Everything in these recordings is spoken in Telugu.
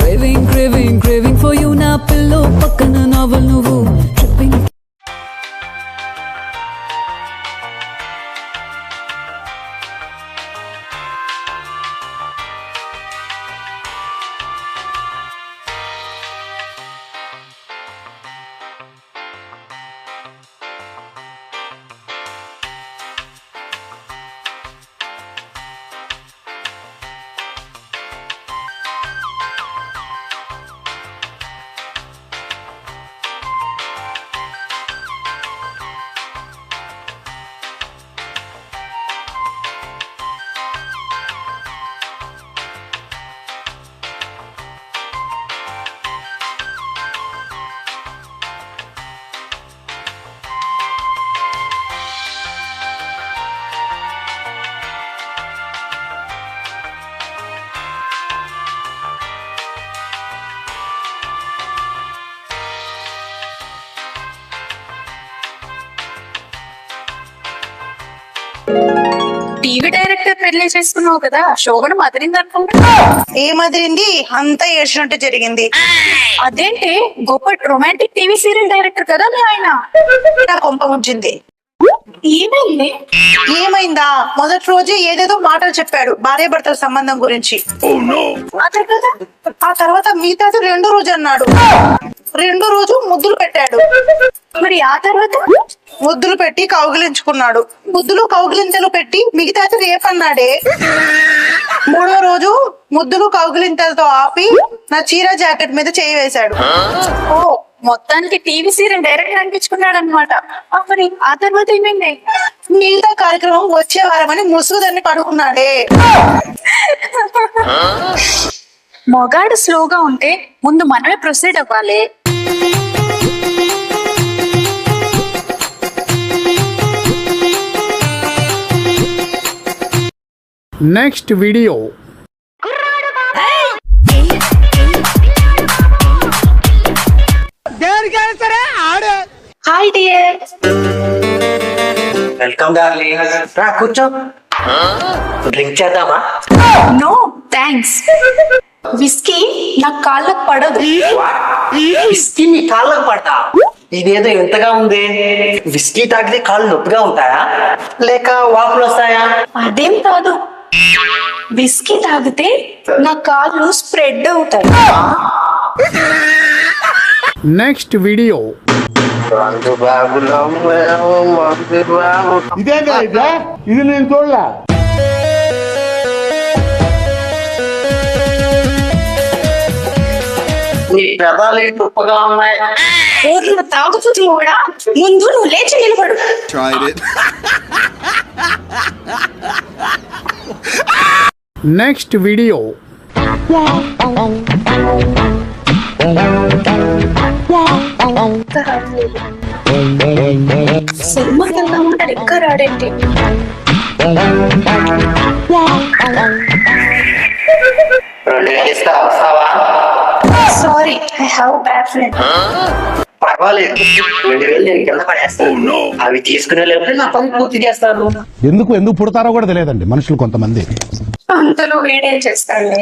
Craving, craving, craving for you na pillow pakkana novel nuvu tripping. TV director పెళ్లి చేసుకున్నావు కదా, శోభను మదిరింది అనుకుంటా. ఏమదిరింది? అంతా ఏడ్చినట్టు జరిగింది. అదేంటి, గొప్ప రొమాంటిక్ టీవీ సీరియల్ డైరెక్టర్ కదా మీ ఆయన. నా కొంప ఉంచింది. ఏమైంది? ఏమైందా? మొదటి రోజే ఏదేదో మాటలు చెప్పాడు భార్య భర్తల సంబంధం గురించి. ఆ తర్వాత మిగతాది రెండో రోజు అన్నాడు. రెండో రోజు ముద్దులు పెట్టాడు. మరి ఆ తర్వాత ముద్దులు పెట్టి కౌగిలించుకున్నాడు. ముద్దులు కౌగిలింతలు పెట్టి మిగతాది రేపన్నాడే. మూడో రోజు ముద్దులు కౌగిలింతలతో ఆపి నా చీర జాకెట్ మీద చేయి వేశాడు. ఓ, మొత్తానికి టీవీ సీరియల్ డైరెక్టర్ అనిపించుకున్నాడు అనమాట. మరి ఆ తర్వాత ఏమైంది? మిగతా కార్యక్రమం వచ్చే వారమని ముసుగుదాన్ని పడుకున్నాడే. మొగాడు స్లోగా ఉంటే ముందు మనమే ప్రొసీడ్ అవ్వాలి. Next video. Hi dear. Welcome darling. రా కూర్చో. డ్రింక్ చేద్దామా? No thanks. విస్కీ నా కాళ్ళకు పడదు. విస్కీ నీ కాళ్ళకు పడతా? ఇదేదో ఎంతగా ఉంది. విస్కీ తాగితే కాళ్ళు నొప్పిగా ఉంటాయా లేక వాపులు వస్తాయా? అదేం కాదు, విస్కీ తాగితే నా కాళ్ళు స్ప్రెడ్ అవుతాయి. Next video. ఇది నేను చూడలా. నీ పెదాలు ఉప్పగా ఉన్నాయి. తాగుతూ కూడా ముందు నువ్వు లేచి నిలబడు. Next video. సినిమాకి వెళ్దాం అంటాడు, ఇంకా రాడేంటి? Sorry, I have bad friend. పర్వాలేదు, 2000 నేను కింద పడేస్తాను. అవి తీసుకునే లేకపోతే నా పని పూర్తి చేస్తాను. ఎందుకు పుడతారో కూడా తెలియదండి మనుషులు కొంతమంది. అంతలో వేడేం చేస్తాడులే.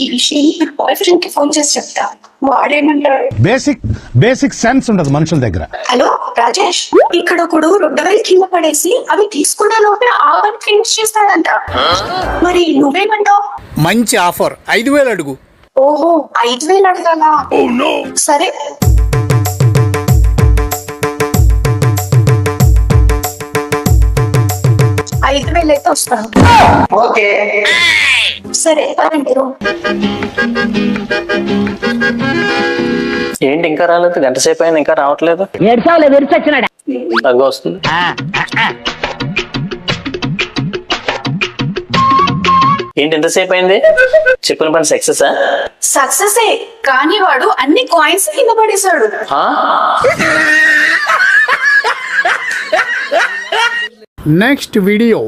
ఈ విషయం బాయ్ ఫ్రెండ్ కి ఫోన్ చేసి చెప్తా, వాడేమంటాడు? బేసిక్ సెన్స్ ఉండదు మనుషుల దగ్గర. హలో రాజేష్, ఇక్కడ ఒకడు 2000 కింద పడేసి అవి తీసుకునే లోపే ఆ పని ఫినిష్ చేస్తాడంట. మరి నువ్వేమంటావు? మంచి ఆఫర్, 5000 అడుగు. ఓహో, 5000 అడగాలా? సరే. $5,000 అయితే వస్తాను. ఓకే సరే పదండి. ఏంటి ఇంకా రాలేదు? గంట సేపు అయినా ఇంకా రావట్లేదు. అదిగో వస్తుంది. ఏంటి ఎంతసేపు అయింది? చెప్పిన పని సక్సెస్ కానీ వాడు అన్ని కాయిన్స్ కింద పడేశాడు. Next video.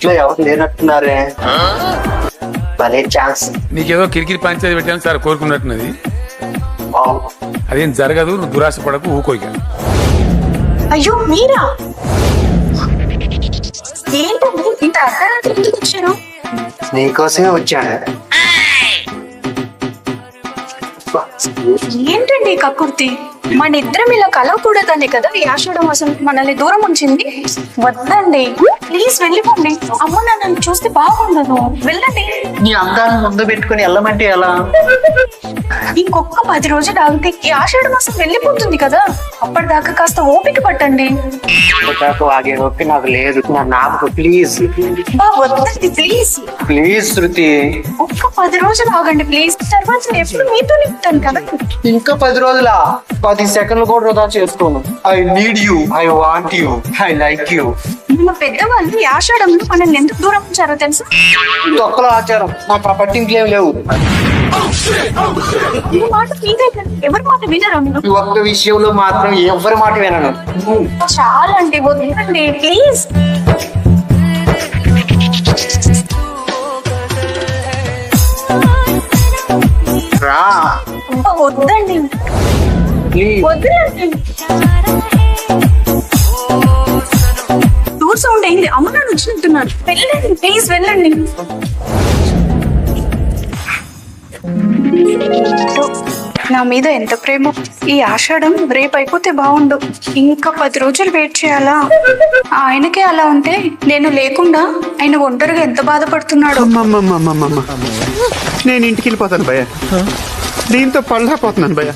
ఇంట్లో ఎవరు లేనట్టున్నారే. భలే ఛాన్స్. నీకేదో కిరికిరి పంచాయతీ పెట్టాను సార్ కోరుకున్నట్టున్నది. అదేం జరగదు, నువ్వు దురాశ పడకు, ఊకోయిక. అయ్యో మీరా? ఏంటండి ఇంత అర్ధరాత్రి ఎందుకు వచ్చారు? నీకోసమే వచ్చాను. ఏంటండి ఈ కక్కుర్తి? మన ఇద్దరం ఇలా కలవకూడదని కదా ఈ ఆషాఢ మాసం మనల్ని దూరం ఉంచింది. వద్దండి ప్లీజ్ వెళ్ళిపోండి. అమ్మ నన్ను చూస్తే బాగుండదు, వెళ్ళండి. నీ అందాలను ముందు పెట్టుకుని వెళ్ళమంటే ఎలా? ఇంకొక 10 రోజులు ఆగితే ఈ ఆషాఢ మాసం వెళ్ళిపోతుంది కదా, అప్పటిదాకా కాస్త ఓపిక పట్టండి. ఆగే ఓపిక నాకు లేదు. నాకు ప్లీజ్ వద్దండి ప్లీజ్. ప్లీజ్ శృతి, ఒక్క 10 రోజులు ఆగండి ప్లీజ్. తర్వాత ఎప్పుడు మీతోనే ఉంటాను కదా. ఇంకా 10 రోజుల 10 సెకండ్లు కూడా వృధా చేసుకోను. I need you, I want you, I like you. మన పెద్దవాళ్ళు ఈ ఆషాఢంలో మనల్ని ఎందుకు దూరం ఉంచారో తెలుసా? తొక్కల ఆచారం, నా పట్టింపులు ఏం లేవు. ఈ మాట మీదే కదా, ఎవరి మాట వినరు మీరు. ఈ ఒక్క విషయంలో మాత్రం ఎవరి మాట వినను. చాలా అండి, వద్దండి ప్లీజ్. రా వద్దండి ప్లీజ్. వద్దండి. డోర్ సౌండ్ అయింది, అమ్మ నాన్న వచ్చినట్టున్నారు. వెళ్ళండి ప్లీజ్, వెళ్ళండి. నా మీద ఎంత ప్రేమ. ఈ ఆషాఢం రేపు అయిపోతే బాగుండు. ఇంకా 10 రోజులు వెయిట్ చేయాలా? ఆయనకే అలా ఉంటే నేను లేకుండా ఆయన ఒంటరిగా ఎంత బాధపడుతున్నాడు. నేను ఇంటికి వెళ్ళిపోతాను భయ్య, దీంతో పళ్ళపోతున్నాను భయ్య.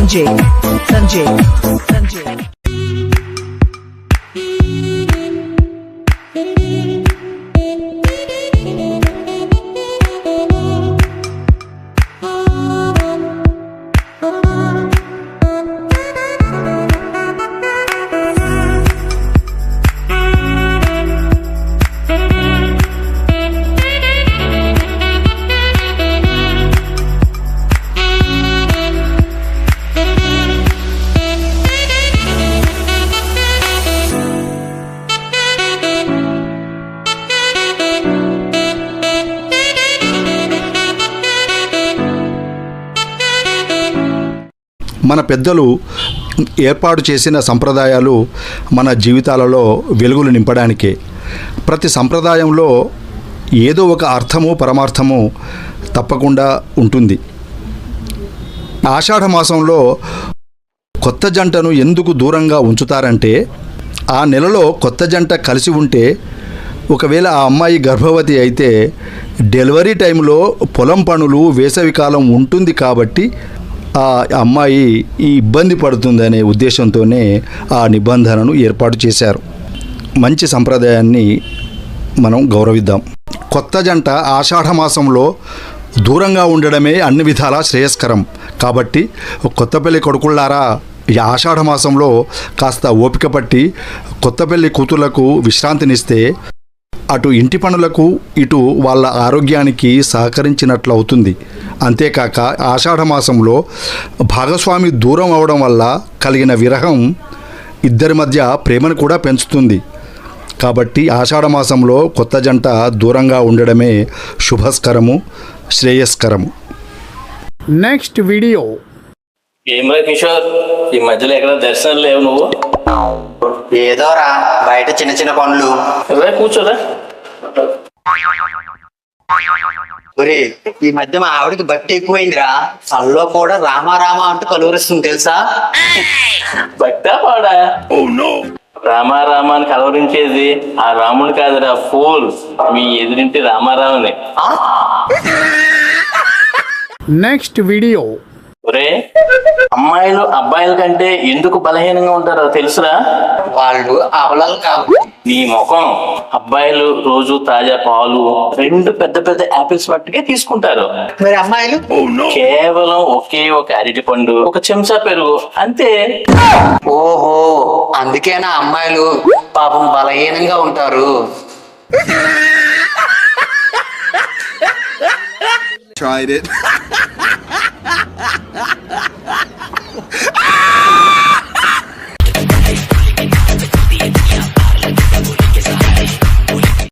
Sanjay. మన పెద్దలు ఏర్పాటు చేసిన సంప్రదాయాలు మన జీవితాలలో వెలుగులు నింపడానికే. ప్రతి సంప్రదాయంలో ఏదో ఒక అర్థము పరమార్థము తప్పకుండా ఉంటుంది. ఆషాఢ మాసంలో కొత్త జంటను ఎందుకు దూరంగా ఉంచుతారంటే, ఆ నెలలో కొత్త జంట కలిసి ఉంటే ఒకవేళ ఆ అమ్మాయి గర్భవతి అయితే డెలివరీ టైంలో పొలం పనులు వేసవికాలం ఉంటుంది కాబట్టి ఆ అమ్మాయి ఈ ఇబ్బంది పడుతుందనే ఉద్దేశంతోనే ఆ నిబంధనను ఏర్పాటు చేశారు. మంచి సంప్రదాయాన్ని మనం గౌరవిద్దాం. కొత్త జంట ఆషాఢ మాసంలో దూరంగా ఉండడమే అన్ని విధాలా శ్రేయస్కరం. కాబట్టి కొత్త పెళ్లి కొడుకుళ్ళారా, ఈ ఆషాఢ మాసంలో కాస్త ఓపిక పట్టి కొత్త పెళ్లి కూతుళ్లకు విశ్రాంతినిస్తే అటు ఇంటి పనులకు ఇటు వాళ్ళ ఆరోగ్యానికి సహకరించినట్లు అవుతుంది. అంతేకాక ఆషాఢ మాసంలో భాగస్వామి దూరం అవడం వల్ల కలిగిన విరహం ఇద్దరి మధ్య ప్రేమను కూడా పెంచుతుంది. కాబట్టి ఆషాఢ మాసంలో కొత్త జంట దూరంగా ఉండడమే శుభస్కరము, శ్రేయస్కరము. Next video. ఏమ్రా కిషోర్, ఈ మధ్యలో ఎక్కడ దర్శనం లేవు నువ్వు? ఏదో రా, బయట చిన్న చిన్న పనులు. కూర్చోరా. ఒరే, ఈ మధ్య మా ఆవిడకి బట్టి ఎక్కువైందిరా. అల్లో కూడా రామా రామా అంటూ కలువరిస్తుంది తెలుసా? భక్తా పాడా? రామా రామాని కలవరించేది ఆ రాముని కాదురా, ఫూల్, మీ ఎదురింటి రామారావుని. Next video. ఒరే, అమ్మాయిలు అబ్బాయిల కంటే ఎందుకు బలహీనంగా ఉంటారో తెలుసురా? వాళ్ళు అవలలు కాదు. నీ ముఖం. అబ్బాయిలు రోజు తాజా పాలు, 2 పెద్ద పెద్ద యాపిల్స్ మట్టుకే తీసుకుంటారు. మరి అమ్మాయిలు కేవలం ఒకే ఒక అరటి పండు, ఒక చెంచా పెరుగు, అంతే. ఓహో, అందుకేనా అమ్మాయిలు పాపం బలహీనంగా ఉంటారు. Tried it.